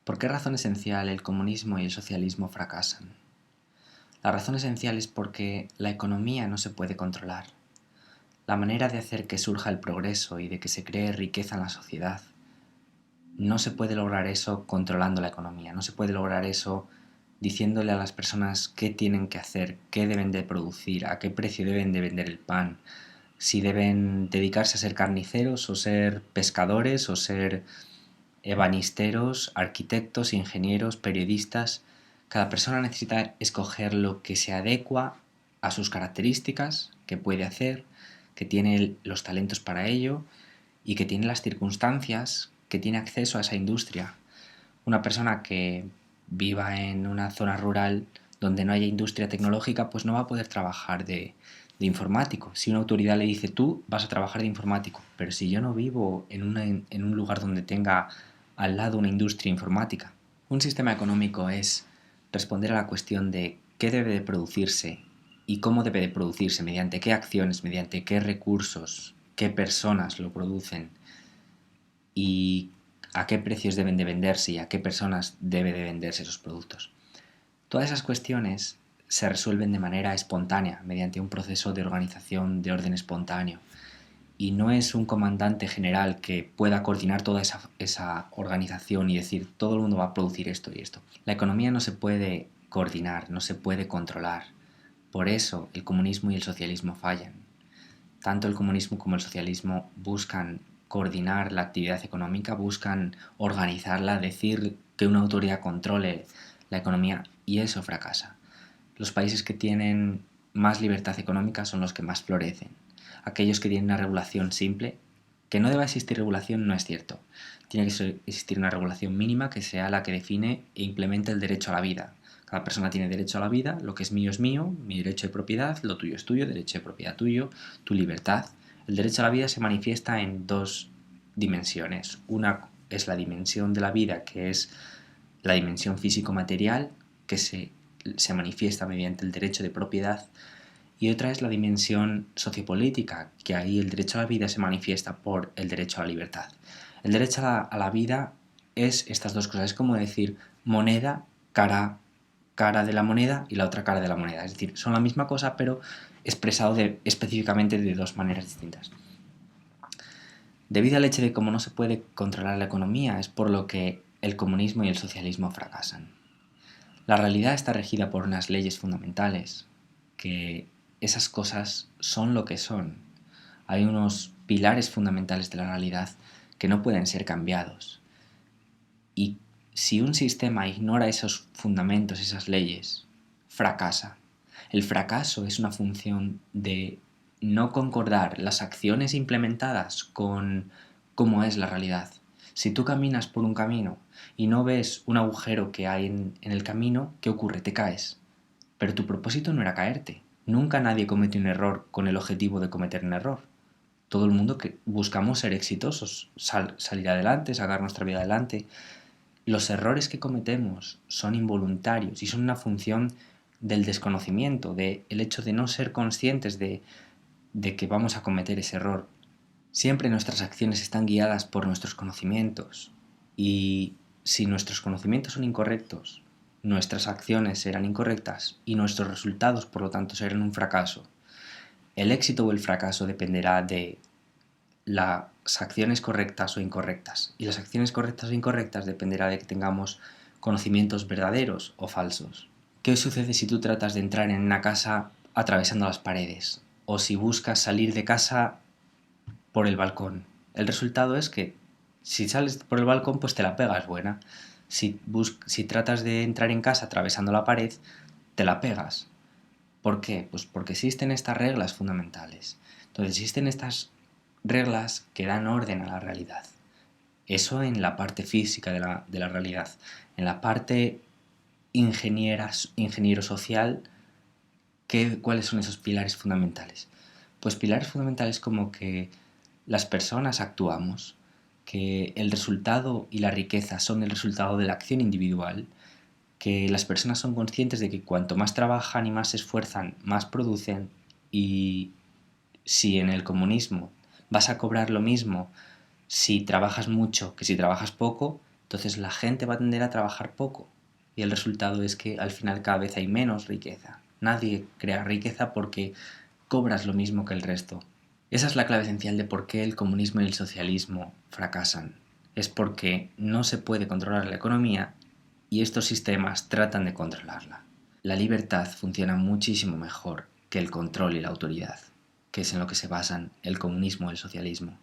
¿Por qué razón esencial el comunismo y el socialismo fracasan? La razón esencial es porque la economía no se puede controlar. La manera de hacer que surja el progreso y de que se cree riqueza en la sociedad, no se puede lograr eso controlando la economía, no se puede lograr eso diciéndole a las personas qué tienen que hacer, qué deben de producir, a qué precio deben de vender el pan, si deben dedicarse a ser carniceros o ser pescadores o ser ebanisteros, arquitectos, ingenieros, periodistas. Cada persona necesita escoger lo que se adecua a sus características, que puede hacer, que tiene los talentos para ello y que tiene las circunstancias, que tiene acceso a esa industria. Una persona que viva en una zona rural donde no haya industria tecnológica, pues no va a poder trabajar de informático. Si una autoridad le dice tú vas a trabajar de informático, pero si yo no vivo en un lugar donde tenga al lado una industria informática. Un sistema económico es responder a la cuestión de qué debe de producirse y cómo debe de producirse, mediante qué acciones, mediante qué recursos, qué personas lo producen y a qué precios deben de venderse y a qué personas debe de venderse esos productos. Todas esas cuestiones se resuelven de manera espontánea, mediante un proceso de organización de orden espontáneo. Y no es un comandante general que pueda coordinar toda esa organización y decir todo el mundo va a producir esto y esto. La economía no se puede coordinar, no se puede controlar. Por eso el comunismo y el socialismo fallan. Tanto el comunismo como el socialismo buscan coordinar la actividad económica, buscan organizarla, decir que una autoridad controle la economía y eso fracasa. Los países que tienen más libertad económica son los que más florecen. Aquellos que tienen una regulación simple, que no deba existir regulación no es cierto. Tiene que existir una regulación mínima que sea la que define e implemente el derecho a la vida. Cada persona tiene derecho a la vida, lo que es mío, mi derecho de propiedad, lo tuyo es tuyo, derecho de propiedad tuyo, tu libertad. El derecho a la vida se manifiesta en dos dimensiones. Una es la dimensión de la vida, que es la dimensión físico-material, que se manifiesta mediante el derecho de propiedad, y otra es la dimensión sociopolítica, que ahí el derecho a la vida se manifiesta por el derecho a la libertad. El derecho a la vida es estas dos cosas, es como decir moneda, cara de la moneda y la otra cara de la moneda, es decir, son la misma cosa pero expresado específicamente de dos maneras distintas. Debido al hecho de cómo no se puede controlar la economía, es por lo que el comunismo y el socialismo fracasan. La realidad está regida por unas leyes fundamentales, que esas cosas son lo que son. Hay unos pilares fundamentales de la realidad que no pueden ser cambiados. Y si un sistema ignora esos fundamentos, esas leyes, fracasa. El fracaso es una función de no concordar las acciones implementadas con cómo es la realidad. Si tú caminas por un camino y no ves un agujero que hay en el camino, ¿qué ocurre? Te caes. Pero tu propósito no era caerte. Nunca nadie comete un error con el objetivo de cometer un error. Todo el mundo que buscamos ser exitosos, salir adelante, sacar nuestra vida adelante. Los errores que cometemos son involuntarios y son una función del desconocimiento, del hecho de no ser conscientes de que vamos a cometer ese error. Siempre nuestras acciones están guiadas por nuestros conocimientos y si nuestros conocimientos son incorrectos, nuestras acciones serán incorrectas y nuestros resultados, por lo tanto, serán un fracaso. El éxito o el fracaso dependerá de las acciones correctas o incorrectas. Y las acciones correctas o incorrectas dependerá de que tengamos conocimientos verdaderos o falsos. ¿Qué sucede si tú tratas de entrar en una casa atravesando las paredes? O si buscas salir de casa por el balcón. El resultado es que si sales por el balcón, pues te la pegas buena. Si tratas de entrar en casa atravesando la pared, te la pegas. ¿Por qué? Pues porque existen estas reglas fundamentales. Entonces existen estas reglas que dan orden a la realidad. Eso en la parte física de la realidad. En la parte ingeniero social, ¿cuáles son esos pilares fundamentales? Pues pilares fundamentales como que las personas actuamos, que el resultado y la riqueza son el resultado de la acción individual, que las personas son conscientes de que cuanto más trabajan y más se esfuerzan, más producen y si en el comunismo vas a cobrar lo mismo si trabajas mucho que si trabajas poco, Entonces la gente va a tender a trabajar poco y el resultado es que al final cada vez hay menos riqueza. Nadie crea riqueza porque cobras lo mismo que el resto. Esa es la clave esencial de por qué el comunismo y el socialismo fracasan. Es porque no se puede controlar la economía y estos sistemas tratan de controlarla. La libertad funciona muchísimo mejor que el control y la autoridad, que es en lo que se basan el comunismo y el socialismo.